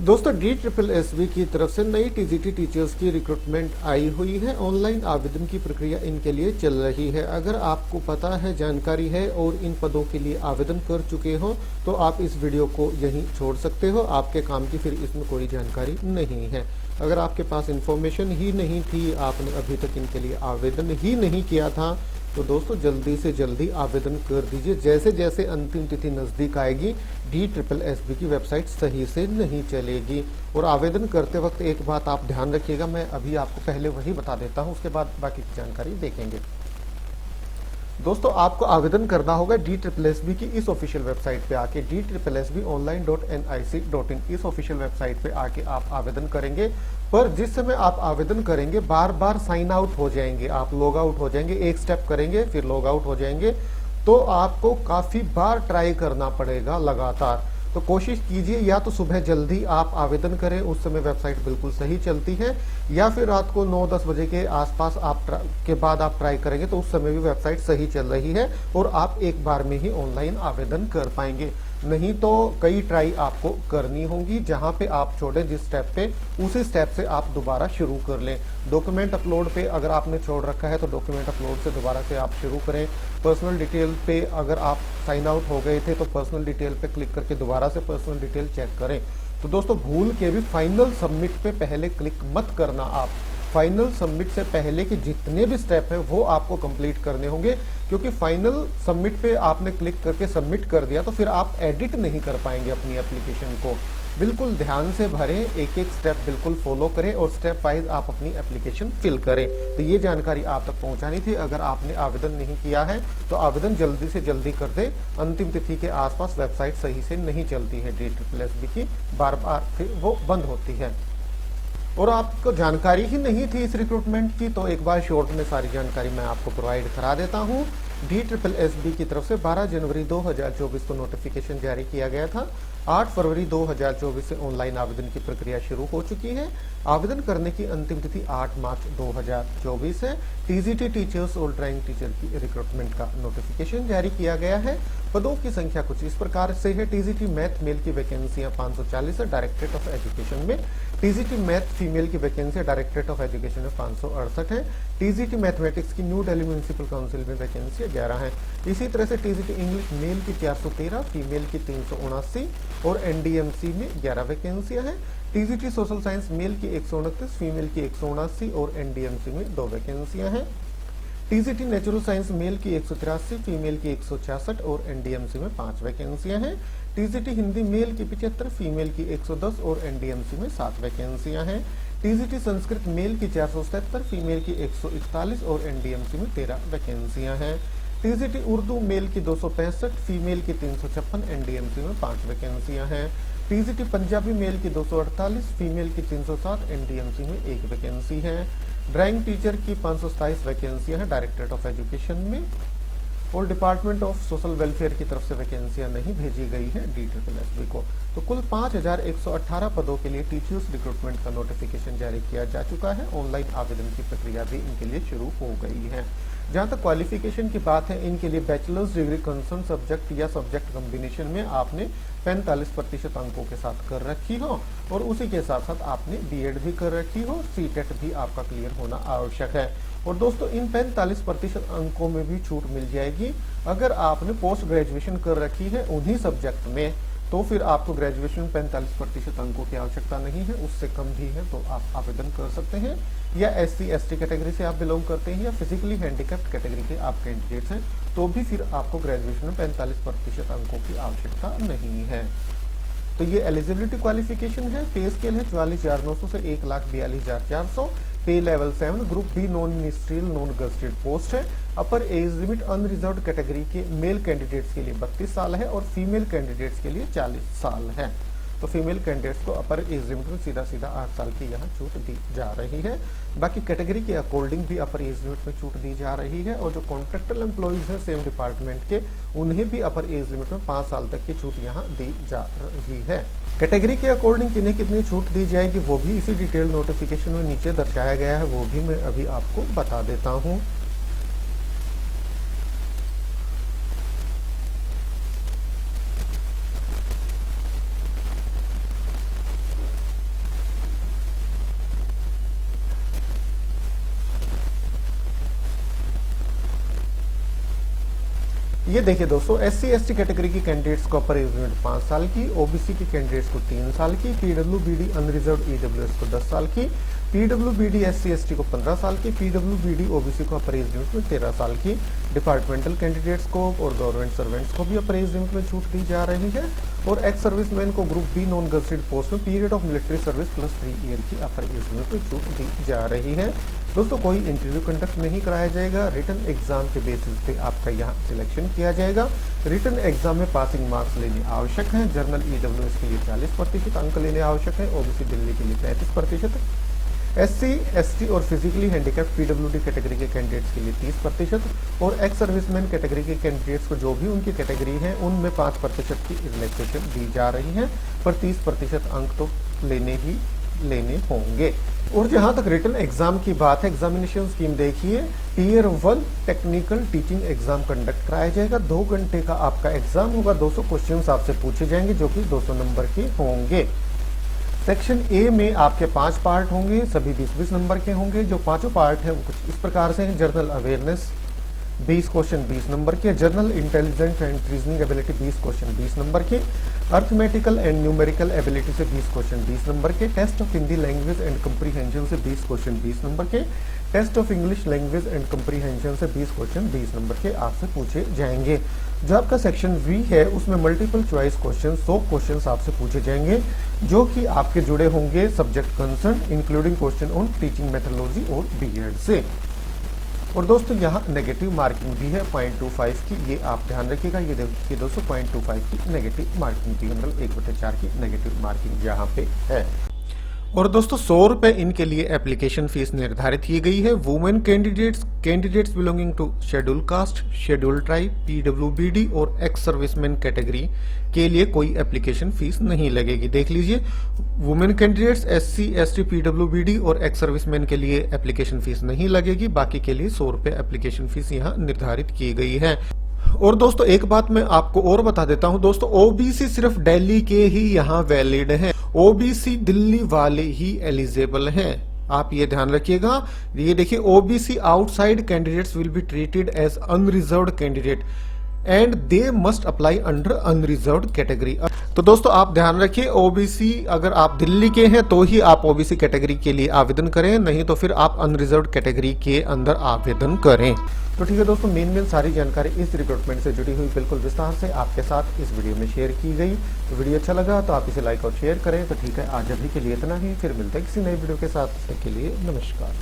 दोस्तों DSSB की तरफ से नई टीजीटी टीचर्स की रिक्रूटमेंट आई हुई है। ऑनलाइन आवेदन की प्रक्रिया इनके लिए चल रही है। अगर आपको पता है, जानकारी है और इन पदों के लिए आवेदन कर चुके हो तो आप इस वीडियो को यहीं छोड़ सकते हो। आपके काम की फिर इसमें कोई जानकारी नहीं है। अगर आपके पास इन्फॉर्मेशन ही नहीं थी, आपने अभी तक इनके लिए आवेदन ही नहीं किया था, तो दोस्तों जल्दी से जल्दी आवेदन कर दीजिए। जैसे जैसे अंतिम तिथि नज़दीक आएगी DSSB की वेबसाइट सही से नहीं चलेगी। और आवेदन करते वक्त एक बात आप ध्यान रखिएगा, मैं अभी आपको पहले वही बता देता हूं, उसके बाद बाकी की जानकारी देखेंगे। दोस्तों आपको आवेदन करना होगा DSSB की इस ऑफिशियल वेबसाइट पे आके, DSSBonline.nic.in इस ऑफिशियल वेबसाइट पे आके आप आवेदन करेंगे। पर जिस समय आप आवेदन करेंगे बार बार साइन आउट हो जाएंगे, आप लॉग आउट हो जाएंगे, एक स्टेप करेंगे फिर लॉग आउट हो जाएंगे, तो आपको काफी बार ट्राई करना पड़ेगा लगातार। तो कोशिश कीजिए या तो सुबह जल्दी आप आवेदन करें, उस समय वेबसाइट बिल्कुल सही चलती है, या फिर रात को 9-10 बजे के आसपास के बाद आप ट्राई करेंगे तो उस समय भी वेबसाइट सही चल रही है और आप एक बार में ही ऑनलाइन आवेदन कर पाएंगे। नहीं तो कई ट्राई आपको करनी होगी। जहां पे आप छोड़े जिस स्टेप पे, उसी स्टेप से आप दोबारा शुरू कर लें। डॉक्यूमेंट अपलोड पे अगर आपने छोड़ रखा है तो डॉक्यूमेंट अपलोड से दोबारा से आप शुरू करें। पर्सनल डिटेल पे अगर आप साइन आउट हो गए थे तो पर्सनल डिटेल पे क्लिक करके दोबारा से पर्सनल डिटेल चेक करें। तो दोस्तों भूल के भी फाइनल सबमिट पे पहले क्लिक मत करना। आप फाइनल सबमिट से पहले के जितने भी स्टेप है वो आपको कंप्लीट करने होंगे, क्योंकि फाइनल सबमिट पे आपने क्लिक करके सबमिट कर दिया तो फिर आप एडिट नहीं कर पाएंगे अपनी एप्लीकेशन को। बिल्कुल ध्यान से भरें, एक एक स्टेप बिल्कुल फॉलो करें और स्टेप वाइज आप अपनी एप्लीकेशन फिल करें। तो ये जानकारी आप तक पहुंचानी थी। अगर आपने आवेदन नहीं किया है तो आवेदन जल्दी से जल्दी कर दे। अंतिम तिथि के आसपास वेबसाइट सही से नहीं चलती है DSSB की, बार बार फिर वो बंद होती है। और आपको जानकारी ही नहीं थी इस रिक्रूटमेंट की, तो एक बार शॉर्ट में सारी जानकारी मैं आपको प्रोवाइड करा देता हूँ। DSSB की तरफ से 12 जनवरी 2024 को नोटिफिकेशन जारी किया गया था। 8 फरवरी 2024 से ऑनलाइन आवेदन की प्रक्रिया शुरू हो चुकी है। आवेदन करने की अंतिम तिथि 8 मार्च 2024 है। टीजीटी टीचर्स और ड्राइंग टीचर की रिक्रूटमेंट का नोटिफिकेशन जारी किया गया है। पदों की संख्या कुछ इस प्रकार से है। टीजीटी मैथ मेल की वैकेंसियां 540 है डायरेक्टरेट ऑफ एजुकेशन में। टीजीटी मैथ फीमेल की वैकेंसी डायरेक्टरेट ऑफ एजुकेशन में 568 है। टीजीटी मैथमेटिक्स की न्यू दिल्ली म्युनिसिपल काउंसिल में वैकेंसी 11 है। इसी तरह से टीजीटी इंग्लिश मेल की 413, फीमेल की 379 और एनडीएमसी में 11 वैकेंसियां हैं। टीजीटी सोशल साइंस मेल की 129, फीमेल की 179 और एनडीएमसी में 2 वैकेंसियां हैं। टीजीटी नेचुरल साइंस मेल की 183, फीमेल की 166 और एनडीएमसी में 5 वैकेंसियां हैं। टीजीटी हिंदी मेल की 75, फीमेल की 110 और एनडीएमसी में 7 वैकेंसियां हैं। टीजीटी संस्कृत मेल की 477, फीमेल की 141 और एनडीएमसी में 13 वैकेंसियां हैं। टीजीटी उर्दू मेल की 265, फीमेल की 356, एनडीएमसी में 5 वैकेंसियां हैं। टीजीटी पंजाबी मेल की 248, फीमेल की 307, एनडीएमसी में 1 वैकेंसी है। ड्राइंग टीचर की 527 वैकेंसियां हैं डायरेक्टरेट ऑफ एजुकेशन में। और डिपार्टमेंट ऑफ सोशल वेलफेयर की तरफ से वैकेंसियां नहीं भेजी गई है DSSB को। तो कुल 5118 पदों के लिए टीचर्स रिक्रूटमेंट का नोटिफिकेशन जारी किया जा चुका है। ऑनलाइन आवेदन की प्रक्रिया भी इनके लिए शुरू हो गई है। जहां तक क्वालिफिकेशन की बात है, इनके लिए बैचलर्स डिग्री कंसर्न सब्जेक्ट या सब्जेक्ट कॉम्बिनेशन में आपने 45% अंकों के साथ कर रखी हो और उसी के साथ साथ आपने बीएड भी कर रखी हो। सीटेट भी आपका क्लियर होना आवश्यक है। और दोस्तों इन 45% अंकों में भी छूट मिल जाएगी अगर आपने पोस्ट ग्रेजुएशन कर रखी है उन्हीं सब्जेक्ट में, तो फिर आपको ग्रेजुएशन 45% अंकों की आवश्यकता नहीं है, उससे कम भी है तो आप आवेदन कर सकते हैं। या SC/ST कैटेगरी से आप बिलोंग करते हैं या फिजिकली हैंडीकैप्ड कैटेगरी के आप कैंडिडेट्स हैं, तो भी फिर आपको ग्रेजुएशन में 45% अंकों की आवश्यकता नहीं है। तो ये एलिजिबिलिटी क्वालिफिकेशन है। पे स्केल है 44,900 से 1,42,400। Pay level 7, group B non ministerial non gazetted post है। Upper age limit unreserved category के मेल कैंडिडेट्स के लिए 32 साल है और फीमेल कैंडिडेट्स के लिए 40 साल है। तो फीमेल कैंडिडेट्स को अपर एज लिमिट में सीधा 8 साल की यहाँ छूट दी जा रही है। बाकी कैटेगरी के अकॉर्डिंग भी अपर एज लिमिट में छूट दी जा रही है। और जो कॉन्ट्रेक्चुअल एम्प्लॉइज हैं सेम डिपार्टमेंट के, उन्हें भी अपर एज लिमिट में 5 साल तक की छूट यहाँ दी जा रही है। कैटेगरी के अकॉर्डिंग किन्हें कितनी छूट दी जाएगी वो भी इसी डिटेल नोटिफिकेशन में नीचे दर्शाया गया है, वो भी मैं अभी आपको बता देता हूँ। ये देखिए दोस्तों, SC ST कैटेगरी की कैंडिडेट्स को अपर एज लिमिट 5 साल की, OBC की कैंडिडेट्स को 3 साल की, PWBD अनरिजर्व EWS को 10 साल की, PWBD SC ST को 15 साल की, PWBD OBC को अपर एज लिमिट में 13 साल की। डिपार्टमेंटल कैंडिडेट्स को और गवर्नमेंट सर्वेंट्स को भी अपर एज लिमिट में छूट दी जा रही है। और एक्स सर्विसमैन को group B non gazetted post में period of military service plus 3 year की अपर एज लिमिट में छूट दी जा रही है। दोस्तों कोई इंटरव्यू कंडक्ट नहीं कराया जाएगा, रिटन एग्जाम के बेसिस पे आपका यहाँ सिलेक्शन किया जाएगा। रिटन एग्जाम में पासिंग मार्क्स लेने आवश्यक हैं। जनरल EWS के लिए 40% अंक लेने आवश्यक है, OBC दिल्ली के लिए 35%, SC ST और फिजिकली हैंडीकैप्ड PWD कैटेगरी के कैंडिडेट्स के लिए 30% और एक्स सर्विसमैन कैटेगरी के कैंडिडेट्स को जो भी उनकी कैटेगरी है उनमें 5% की रिलैक्सेशन दी जा रही है, पर 30% अंक तो लेने होंगे। और जहां तक रिटन एग्जाम की बात है, एग्जामिनेशन स्कीम देखिए, tier 1 technical teaching exam conduct कराया जाएगा। 2 घंटे का आपका एग्जाम होगा, 200 क्वेश्चंस आपसे पूछे जाएंगे जो कि 200 नंबर के होंगे। सेक्शन ए में आपके 5 पार्ट होंगे, सभी 20-20 नंबर के होंगे। जो 5 पार्ट है वो कुछ इस प्रकार से है। जनरल अवेयरनेस 20 क्वेश्चन 20 नंबर के, general intelligence and reasoning ability 20 question 20 number के, अर्थमेटिकल एंड न्यूमेरिकल एबिलिटी से 20 क्वेश्चन 20 नंबर के, test of Hindi language and comprehension से 20 क्वेश्चन 20 नंबर के, test of English language and comprehension से 20 क्वेश्चन 20 नंबर के आपसे पूछे जाएंगे। जो आपका सेक्शन वी है उसमें मल्टीपल चॉइस क्वेश्चन 100 क्वेश्चन आपसे पूछे जाएंगे जो कि आपके जुड़े होंगे subject concern including question on teaching methodology और बीएड से। और दोस्तों यहाँ नेगेटिव मार्किंग भी है 0.25 की, ये आप ध्यान रखिएगा। ये देखिए दोस्तों 0.25 की नेगेटिव मार्किंग भी, मतलब 1/4 की नेगेटिव मार्किंग यहाँ पे है। और दोस्तों 100 रुपए इनके लिए एप्लीकेशन फीस निर्धारित की गई है। Women candidates belonging to schedule caste, schedule tribe, PWBD और एक्स सर्विसमैन कैटेगरी के लिए कोई एप्लीकेशन फीस नहीं लगेगी। देख लीजिए, women candidates SC ST PWBD और एक्स सर्विसमैन के लिए एप्लीकेशन फीस नहीं लगेगी, बाकी के लिए 100 रुपए एप्लीकेशन फीस यहाँ निर्धारित की गई है। और दोस्तों एक बात मैं आपको और बता देता हूं दोस्तों, OBC सिर्फ दिल्ली के ही यहाँ वैलिड हैं, OBC दिल्ली वाले ही एलिजिबल हैं, आप ये ध्यान रखिएगा। ये देखिए, OBC outside candidates will be treated as unreserved candidate and they must apply under unreserved category. तो दोस्तों आप ध्यान रखिए, OBC अगर आप दिल्ली के हैं तो ही आप OBC कैटेगरी के लिए आवेदन करें, नहीं तो फिर आप अनरिजर्व्ड कैटेगरी के अंदर आवेदन करें। तो ठीक है दोस्तों, मेन सारी जानकारी इस रिक्रूटमेंट से जुड़ी हुई बिल्कुल विस्तार से आपके साथ इस वीडियो में शेयर की गई। तो वीडियो अच्छा लगा तो आप इसे लाइक और शेयर करें। तो ठीक है, आज अभी के लिए इतना ही, फिर मिलते हैं किसी नई वीडियो के साथ। तब तक के लिए नमस्कार।